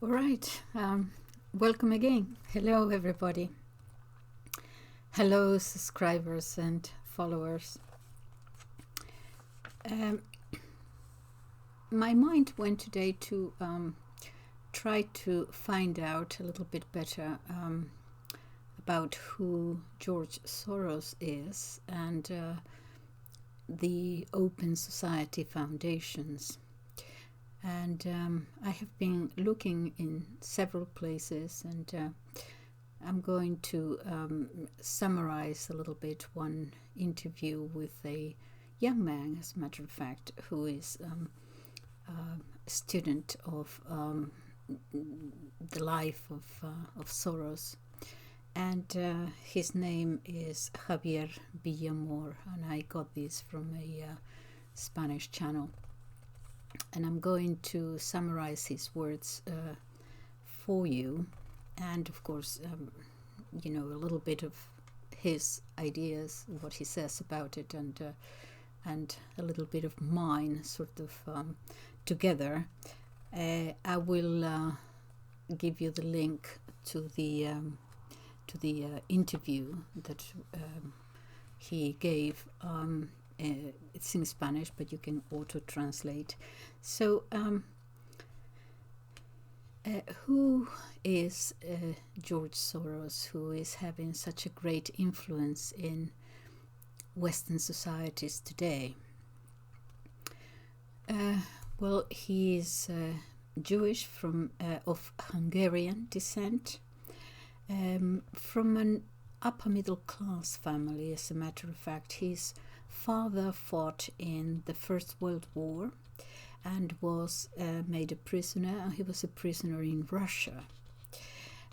All right. Welcome again. Hello, everybody. Hello, subscribers and followers. My mind went today to try to find out a little bit better about who George Soros is and the Open Society Foundations. And I have been looking in several places, and I'm going to summarize a little bit one interview with a young man, as a matter of fact, who is a student of the life of Soros. And his name is Javier Villamor, and I got this from a Spanish channel. And I'm going to summarize his words for you, and of course, a little bit of his ideas, what he says about it, and a little bit of mine, sort of together. I will give you the link to the interview that he gave. It's in Spanish, but you can auto-translate. So, who is George Soros, who is having such a great influence in Western societies today? Well, he is Jewish, of Hungarian descent, from an upper middle class family. As a matter of fact, his father fought in the First World War and was made a prisoner. He was a prisoner in Russia.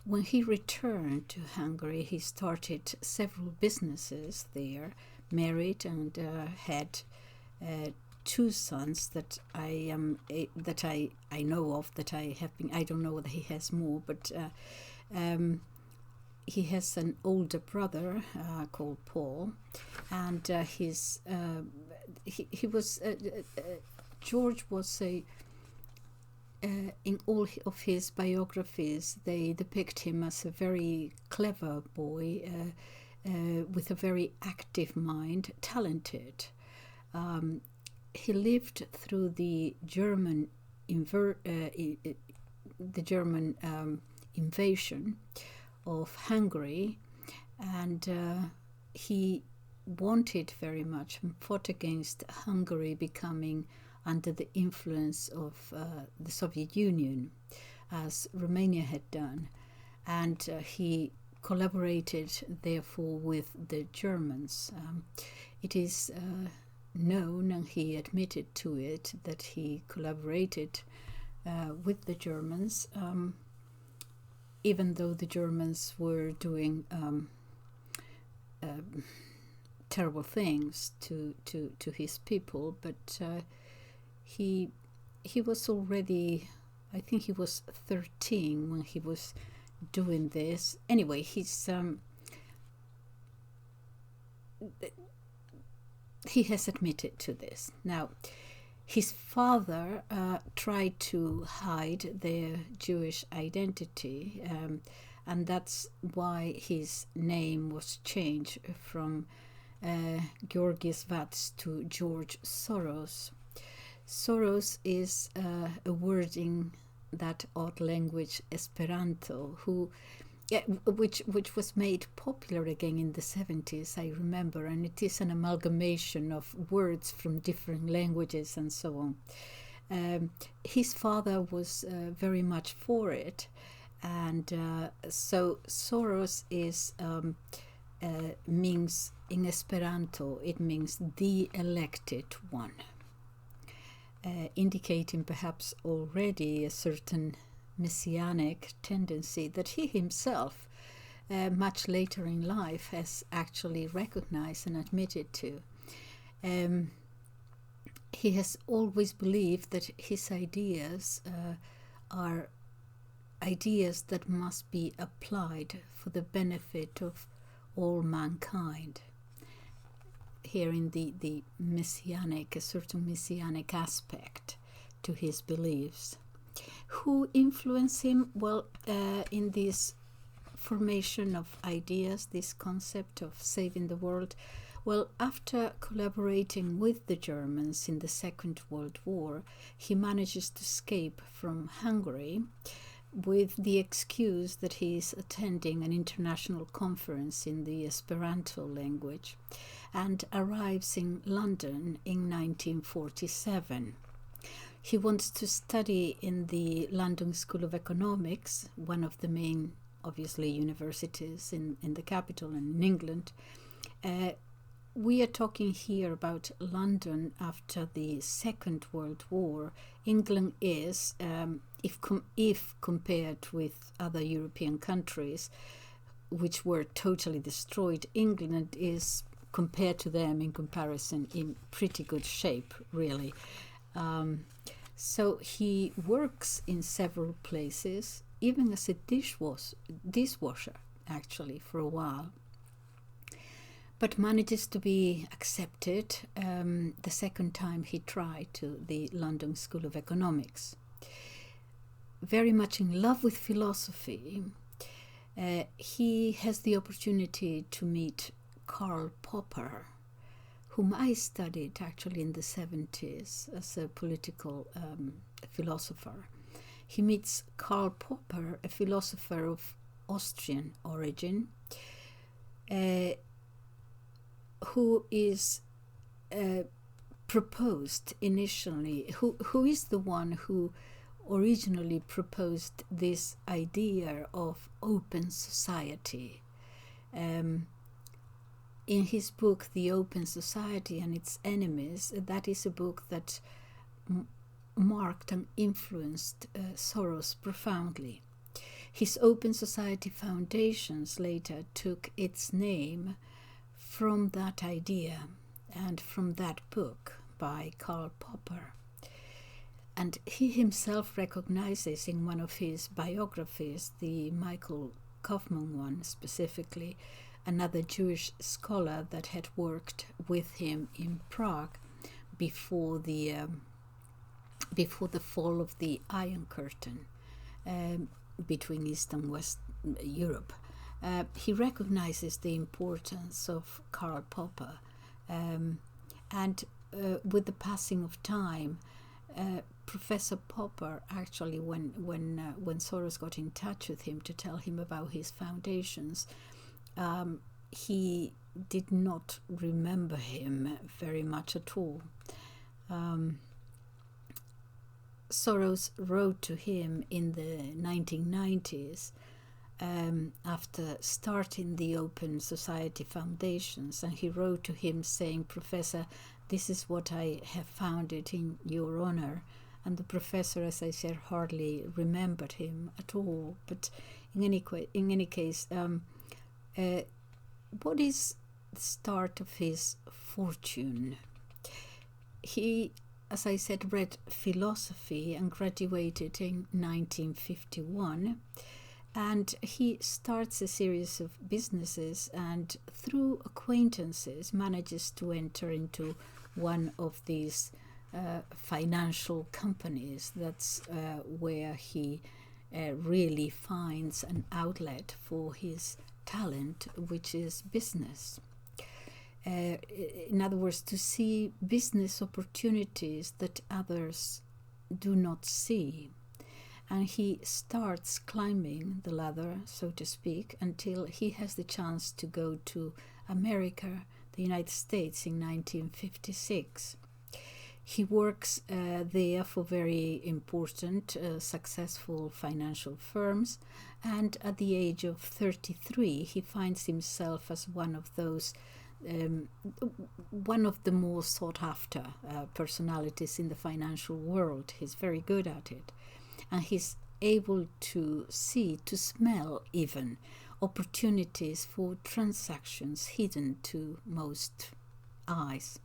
When he returned to Hungary, he started several businesses there, married, and had two sons that I know of, that I have been. I don't know whether he has more, but he has an older brother called Paul, and George was in all of his biographies, they depict him as a very clever boy with a very active mind, talented. He lived through the German invasion of Hungary, and he wanted very much and fought against Hungary becoming under the influence of the Soviet Union, as Romania had done, and he collaborated therefore with the Germans. It is known, and he admitted to it, that he collaborated with the Germans, even though the Germans were doing terrible things to his people. But he was already, I think he was 13 when he was doing this. Anyway, he has admitted to this. Now, his father tried to hide their Jewish identity, and that's why his name was changed from Georgios Vats to George Soros. Soros is a word in that odd language Esperanto, which was made popular again in the 70s, I remember, and it is an amalgamation of words from different languages and so on. His father was very much for it, and so Soros is means, in Esperanto, it means the elected one, indicating perhaps already a certain messianic tendency that he himself, much later in life, has actually recognized and admitted to. He has always believed that his ideas are ideas that must be applied for the benefit of all mankind. Here in the messianic, a certain messianic aspect to his beliefs. Who influenced him? Well, in this formation of ideas, this concept of saving the world, well, after collaborating with the Germans in the Second World War, he manages to escape from Hungary with the excuse that he is attending an international conference in the Esperanto language, and arrives in London in 1947. He wants to study in the London School of Economics, one of the main, obviously, universities in the capital and in England. We are talking here about London after the Second World War. England is, if compared with other European countries, which were totally destroyed, England is, compared to them in comparison, in pretty good shape, really. So he works in several places, even as a dishwasher, actually, for a while, but manages to be accepted the second time he tried to the London School of Economics. Very much in love with philosophy, he has the opportunity to meet Karl Popper, whom I studied actually in the 70s as a political philosopher. He meets Karl Popper, a philosopher of Austrian origin, who is proposed initially, who is the one who originally proposed this idea of open society. In his book, The Open Society and Its Enemies, that is a book that marked and influenced Soros profoundly. His Open Society Foundations later took its name from that idea and from that book by Karl Popper. And he himself recognizes in one of his biographies, the Michael Kaufman one specifically, another Jewish scholar that had worked with him in Prague before the fall of the Iron Curtain between East and West Europe. He recognizes the importance of Karl Popper, and with the passing of time, Professor Popper actually, when Soros got in touch with him to tell him about his foundations, he did not remember him very much at all. Soros wrote to him in the 1990s after starting the Open Society Foundations, and he wrote to him saying, "Professor, this is what I have founded in your honor." And the professor, as I said, hardly remembered him at all. But in any case, what is the start of his fortune? He, as I said, read philosophy and graduated in 1951. And he starts a series of businesses, and through acquaintances manages to enter into one of these financial companies. That's where he really finds an outlet for his talent, which is business. In other words, to see business opportunities that others do not see. And he starts climbing the ladder, so to speak, until he has the chance to go to America, the United States, in 1956. He works there for very important, successful financial firms, and at the age of 33, he finds himself as one of those, one of the more sought-after personalities in the financial world. He's very good at it. And he's able to see, to smell even, opportunities for transactions hidden to most eyes.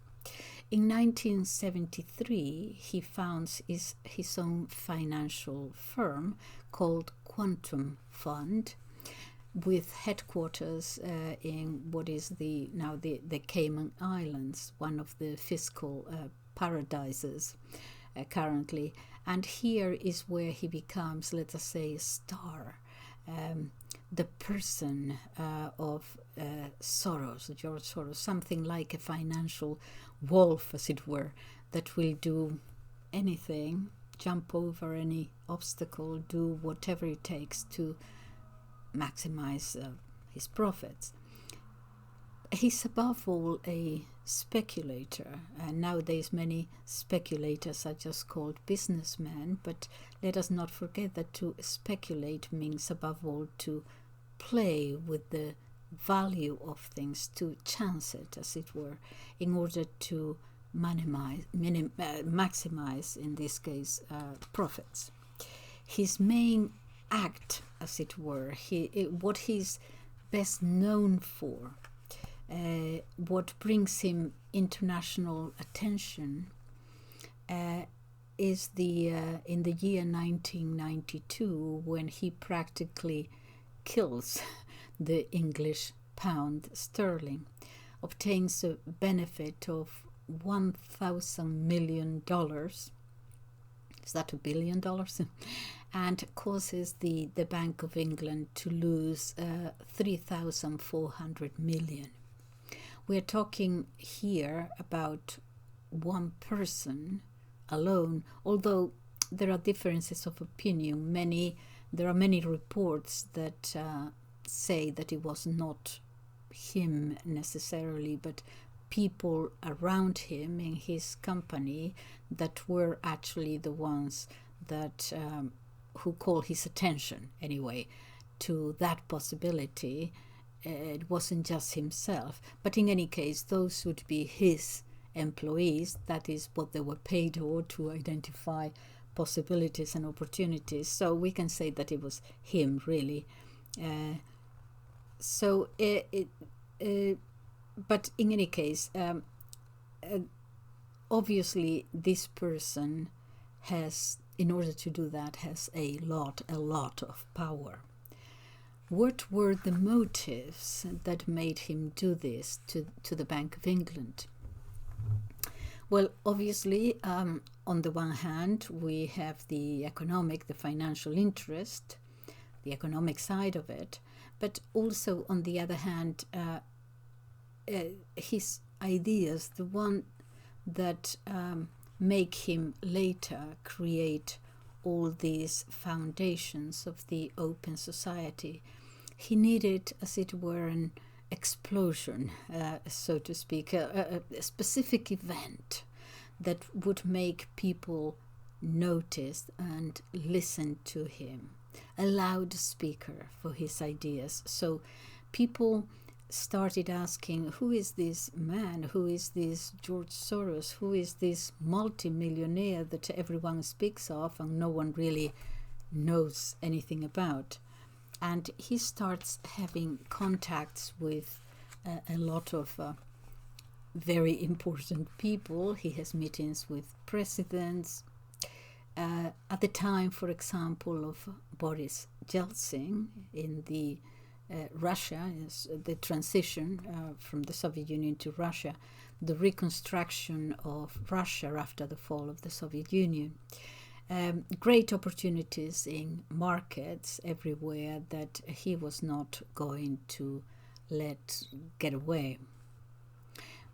In 1973, he founds his own financial firm called Quantum Fund, with headquarters in what is now the Cayman Islands, one of the fiscal paradises currently. And here is where he becomes, let us say, a star, the person of Soros, George Soros, something like a financial wolf, as it were, that will do anything, jump over any obstacle, do whatever it takes to maximize his profits. He's above all a speculator, and nowadays many speculators are just called businessmen, but let us not forget that to speculate means above all to play with the value of things, to chance it, as it were, in order to maximize, in this case, profits. His main act, as it were, what he's best known for, what brings him international attention, is in the year 1992, when he practically kills the English pound sterling, obtains a benefit of $1,000 million. Is that $1 billion? And causes the Bank of England to lose 3,400 million. We're talking here about one person alone, although there are differences of opinion. There are many reports that say that it was not him necessarily, but people around him in his company that were actually the ones that who call his attention anyway to that possibility. It wasn't just himself, but in any case those would be his employees. That is what they were paid to identify possibilities and opportunities. So we can say that it was him, really. But in any case, obviously this person has, in order to do that, has a lot of power. What were the motives that made him do this to the Bank of England? Well, obviously, on the one hand, we have the financial interest, the economic side of it, but also on the other hand, his ideas, the one that make him later create all these foundations of the open society. He needed, as it were, an explosion, so to speak, a specific event that would make people notice and listen to him, a loudspeaker for his ideas. So people started asking, who is this man? Who is this George Soros? Who is this multimillionaire that everyone speaks of and no one really knows anything about? And he starts having contacts with a lot of very important people. He has meetings with presidents. At the time, for example, of Boris Yeltsin in the Russia, is the transition from the Soviet Union to Russia, the reconstruction of Russia after the fall of the Soviet Union. Great opportunities in markets everywhere that he was not going to let get away.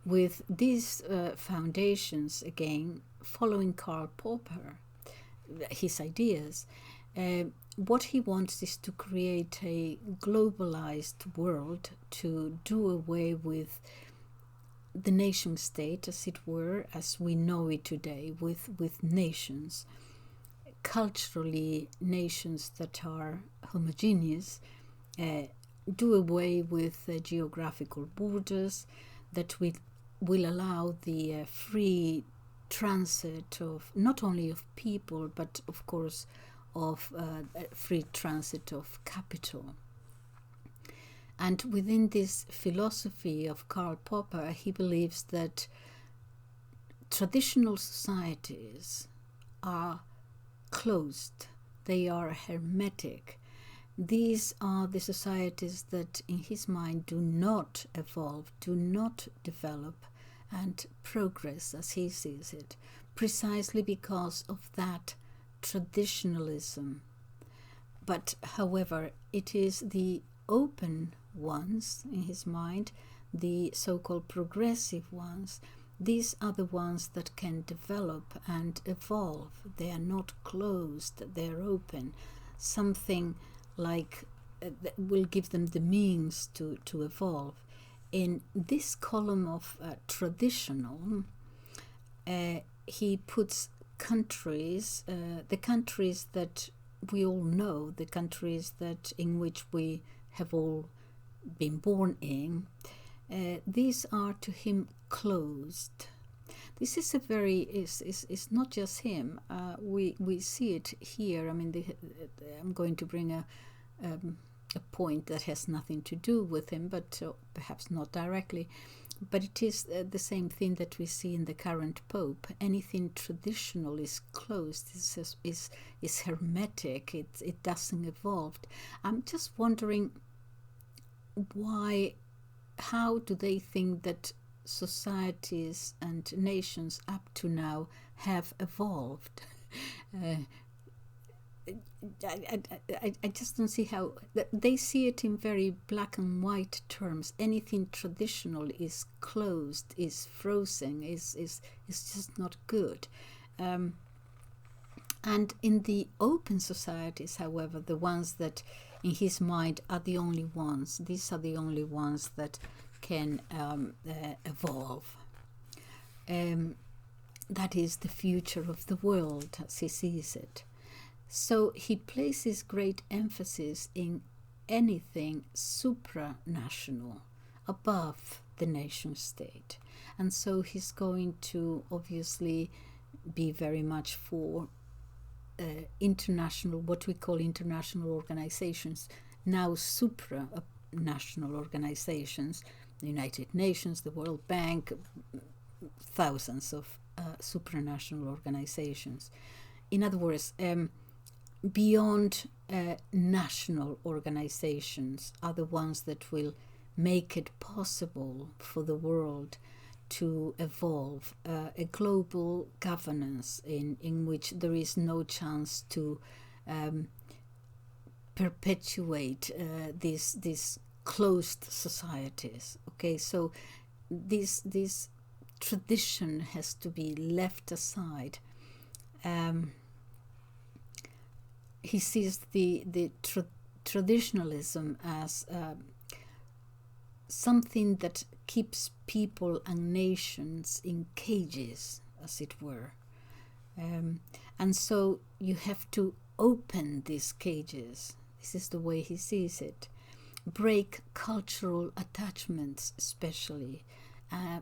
With these foundations, again, following Karl Popper, his ideas, what he wants is to create a globalized world, to do away with the nation state, as it were, as we know it today, with nations, culturally nations that are homogeneous, do away with geographical borders, that will allow the free transit of not only of people, but of course of free transit of capital. And within this philosophy of Karl Popper, he believes that traditional societies are closed, they are hermetic. These are the societies that, in his mind, do not evolve, do not develop and progress as he sees it, precisely because of that traditionalism. But, however, it is the open ones in his mind, the so-called progressive ones. These are the ones that can develop and evolve. They are not closed, they are open. Something like that will give them the means to evolve. In this column of traditional, he puts countries, the countries that we all know, the countries that in which we have all been born in. These are to him closed. This is a very, it's not just him. We see it here. I mean, I'm going to bring a point that has nothing to do with him, but perhaps not directly. But it is the same thing that we see in the current Pope. Anything traditional is closed, is hermetic, it doesn't evolve. I'm just wondering how do they think that societies and nations up to now have evolved? I just don't see how they see it in very black and white terms. Anything traditional is closed, is frozen, is just not good. And in the open societies, however, the ones that in his mind are the only ones, these are the only ones that can evolve. That is the future of the world as he sees it. So he places great emphasis in anything supranational, above the nation state. And so he's going to obviously be very much for international, what we call international organizations, now supranational organizations, the United Nations, the World Bank, thousands of supranational organizations. In other words, beyond national organizations are the ones that will make it possible for the world to evolve, a global governance in which there is no chance to perpetuate these closed societies. Okay, so this tradition has to be left aside. He sees the traditionalism as something that keeps people and nations in cages, as it were. And so you have to open these cages. This is the way he sees it. Break cultural attachments, especially,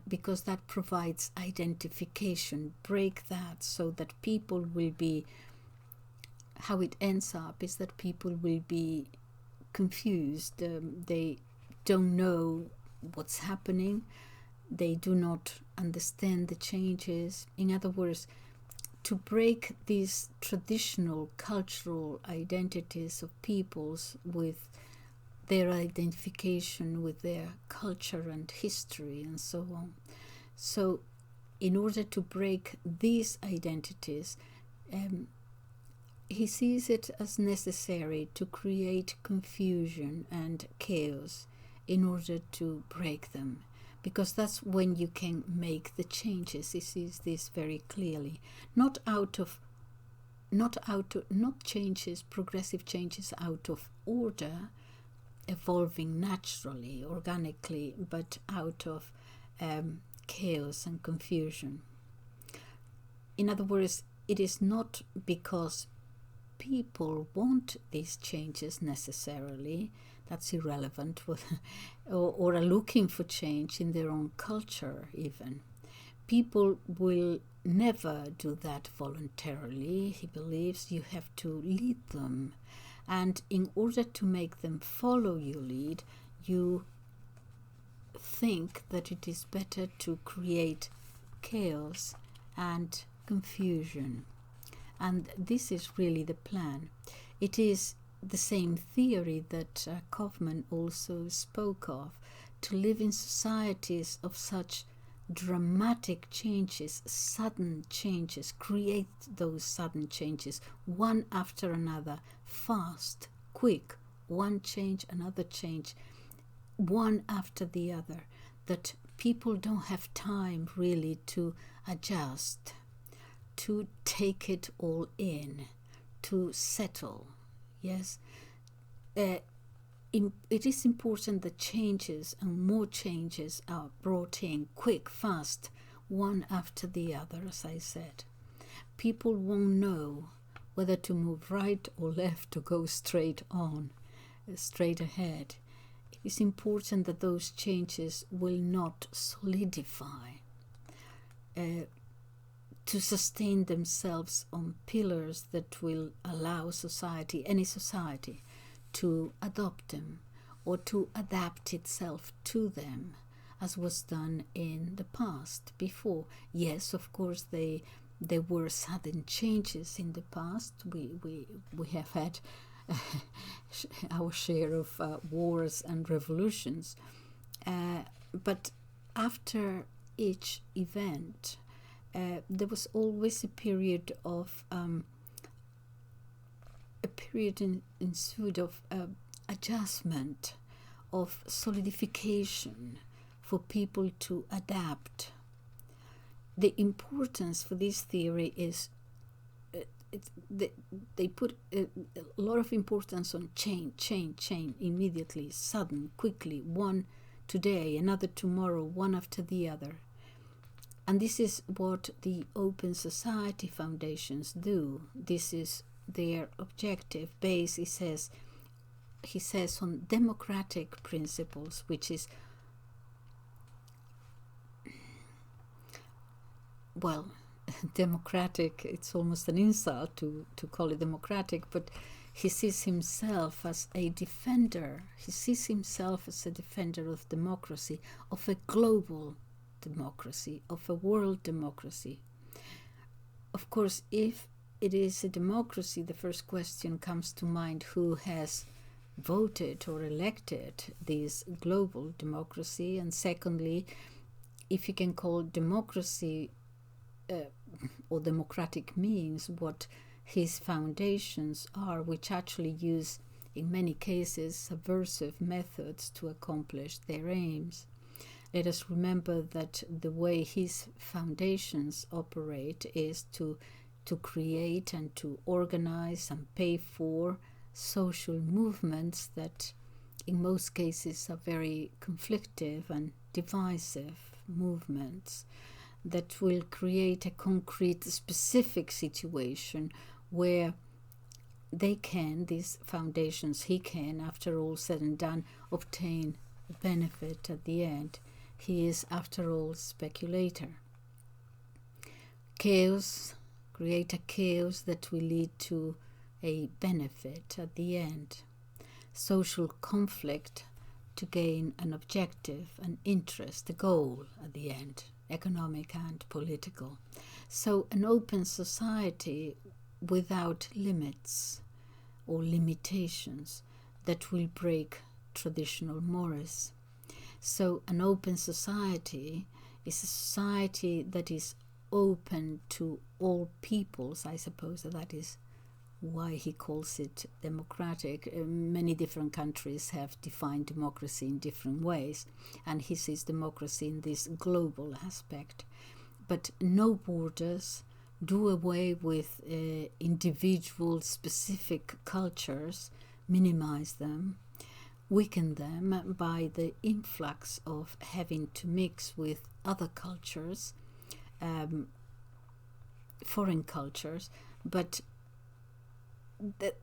because that provides identification. Break that so that people will be, how it ends up is that people will be confused. They don't know what's happening. They do not understand the changes. In other words, to break these traditional cultural identities of peoples with their identification with their culture and history and so on. So in order to break these identities, he sees it as necessary to create confusion and chaos in order to break them, because that's when you can make the changes. He sees this very clearly. Not changes, progressive changes out of order, evolving naturally, organically, but out of chaos and confusion. In other words, it is not because people want these changes necessarily, that's irrelevant, or are looking for change in their own culture even. People will never do that voluntarily. He believes you have to lead them. And in order to make them follow your lead, you think that it is better to create chaos and confusion. And this is really the plan. It is the same theory that Kaufman also spoke of, to live in societies of such dramatic changes, sudden changes, create those sudden changes, one after another, fast, quick, one change, another change, one after the other, that people don't have time really to adjust, to take it all in, to settle. Yes, it is important that changes and more changes are brought in quick, fast, one after the other, as I said. People won't know whether to move right or left, to go straight on, straight ahead. It is important that those changes will not solidify, to sustain themselves on pillars that will allow society, any society, to adopt them or to adapt itself to them, as was done in the past before. Yes, of course, there were sudden changes in the past. We have had our share of wars and revolutions, but after each event, there was always a period ensued of adjustment, of solidification, for people to adapt. The importance for this theory is they put a lot of importance on change immediately, sudden, quickly, one today, another tomorrow, one after the other. And this is what the Open Society Foundations do. This is their objective base, he says, on democratic principles, which is, well, democratic, it's almost an insult to call it democratic, but he sees himself as a defender. He sees himself as a defender of democracy, of a global democracy, of a world democracy. Of course, if it is a democracy, the first question comes to mind: who has voted or elected this global democracy? And secondly, if you can call democracy or democratic means what his foundations are, which actually use, in many cases, subversive methods to accomplish their aims. Let us remember that the way his foundations operate is to create and to organize and pay for social movements that in most cases are very conflictive and divisive movements that will create a concrete, specific situation where they can, these foundations, he can, after all said and done, obtain a benefit at the end. He is, after all, speculator. Chaos, create a chaos that will lead to a benefit at the end. Social conflict to gain an objective, an interest, a goal at the end, economic and political. So an open society without limits or limitations that will break traditional mores. So an open society is a society that is open to all peoples. I suppose that is why he calls it democratic. Many different countries have defined democracy in different ways, and he sees democracy in this global aspect. But no borders, do away with individual specific cultures, minimize them, weaken them by the influx of having to mix with other cultures, foreign cultures, but the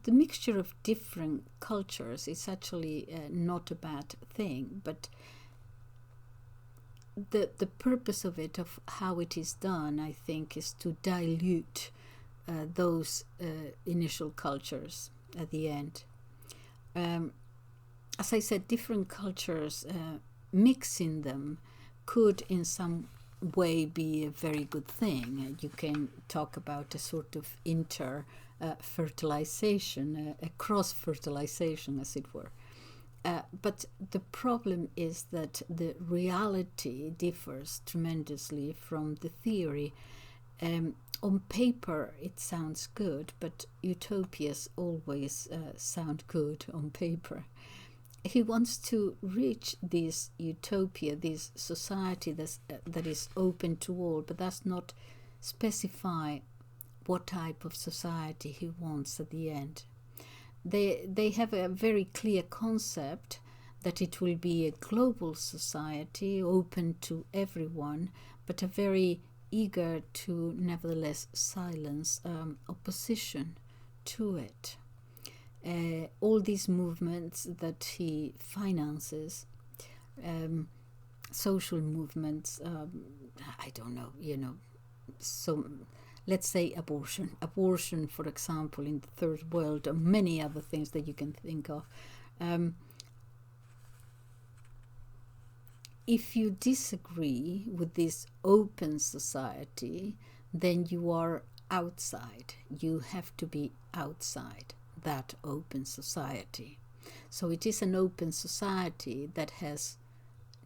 mixture of different cultures is actually not a bad thing, but the purpose of it, of how it is done, I think, is to dilute those initial cultures at the end. As I said, different cultures, mixing them could in some way be a very good thing. You can talk about a sort of fertilization, a cross-fertilization, as it were. But the problem is that the reality differs tremendously from the theory. On paper, it sounds good, but utopias always sound good on paper. He wants to reach this utopia, this society that is open to all, but does not specify what type of society he wants at the end. They have a very clear concept that it will be a global society open to everyone, but a very eager to nevertheless silence opposition to it. All these movements that he finances, social movements, I don't know, so let's say abortion, for example, in the third world, and many other things that you can think of. If you disagree with this open society, then you are outside. You have to be outside that open society. So it is an open society that has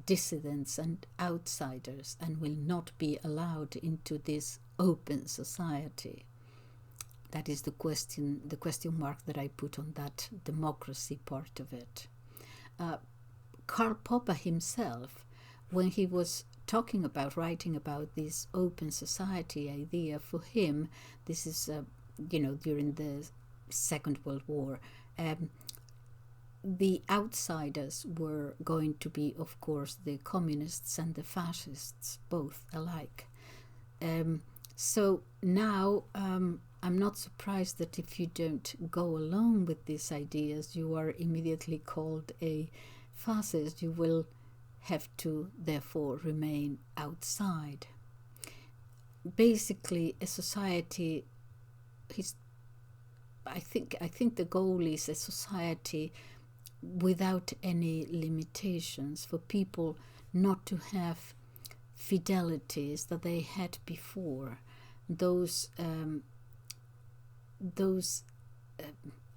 dissidents and outsiders and will not be allowed into this open society. That is the question mark that I put on that democracy part of it. Karl Popper himself, when he was writing about this open society idea, for him, this is, during the Second World War, the outsiders were going to be, of course, the communists and the fascists, both alike. So now I'm not surprised that if you don't go along with these ideas, you are immediately called a fascist. You will have to therefore remain outside. Basically, a society I think the goal is a society without any limitations, for people not to have fidelities that they had before. Those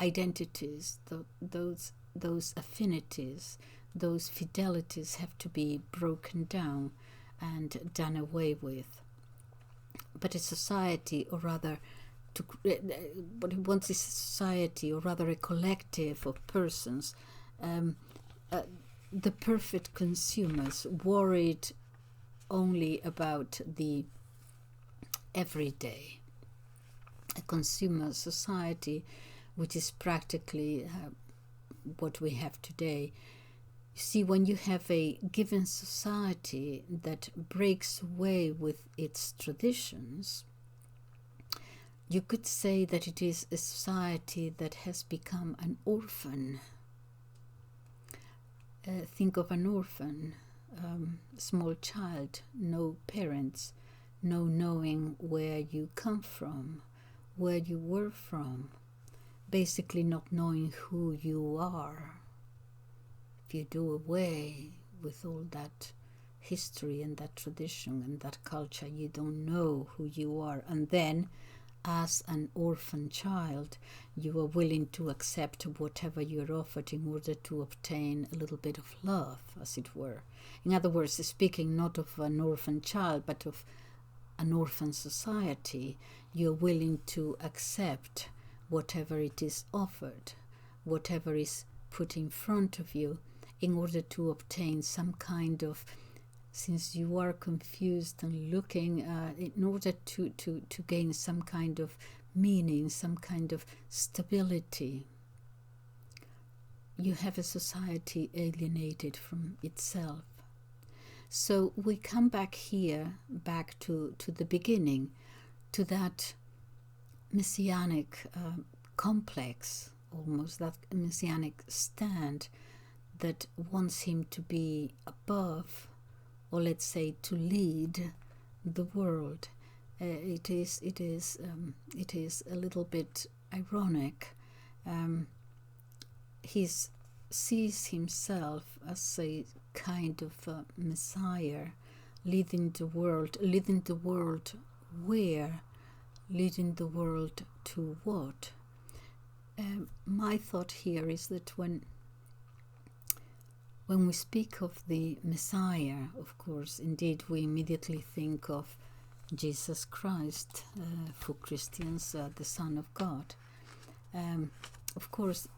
identities, those affinities, those fidelities have to be broken down and done away with. But a society, or rather, what he wants is a society, or rather a collective of persons, the perfect consumers, worried only about the everyday. A consumer society, which is practically what we have today. You see, when you have a given society that breaks away with its traditions, you could say that it is a society that has become an orphan. Think of an orphan, a small child, no parents, no knowing where you come from, where you were from, basically not knowing who you are. If you do away with all that history and that tradition and that culture, you don't know who you are. And then, as an orphan child, you are willing to accept whatever you're offered in order to obtain a little bit of love, as it were. In other words, speaking not of an orphan child, but of an orphan society, you're willing to accept whatever it is offered, whatever is put in front of you, in order to obtain some kind of, since you are confused and looking, in order to gain some kind of meaning, some kind of stability. You have a society alienated from itself. So we come back here, back to the beginning, to that messianic complex, almost that messianic stand that wants him to be above, or let's say to lead the world. It is a little bit ironic. He sees himself as a kind of messiah, leading the world where? Leading the world to what? My thought here is that when When we speak of the Messiah, of course, indeed, we immediately think of Jesus Christ, for Christians, the Son of God. Of course,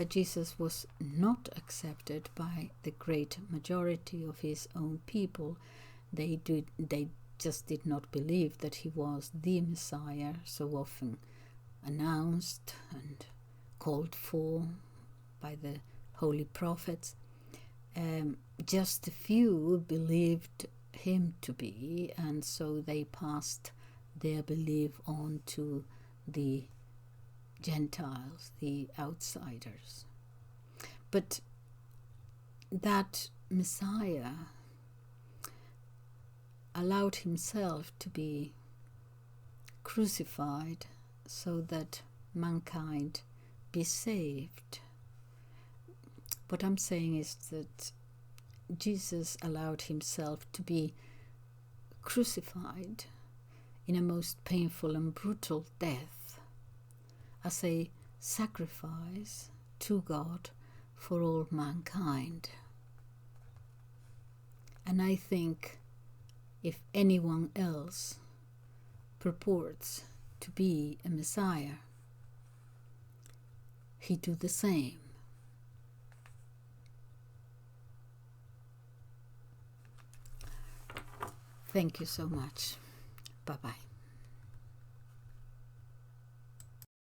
Jesus was not accepted by the great majority of his own people. They just did not believe that he was the Messiah, so often announced and called for by the holy prophets. Just a few believed him to be, and so they passed their belief on to the Gentiles, the outsiders. But that Messiah allowed himself to be crucified so that mankind be saved. What I'm saying is that Jesus allowed himself to be crucified in a most painful and brutal death as a sacrifice to God for all mankind. And I think if anyone else purports to be a Messiah, he do the same. Thank you so much. Bye-bye.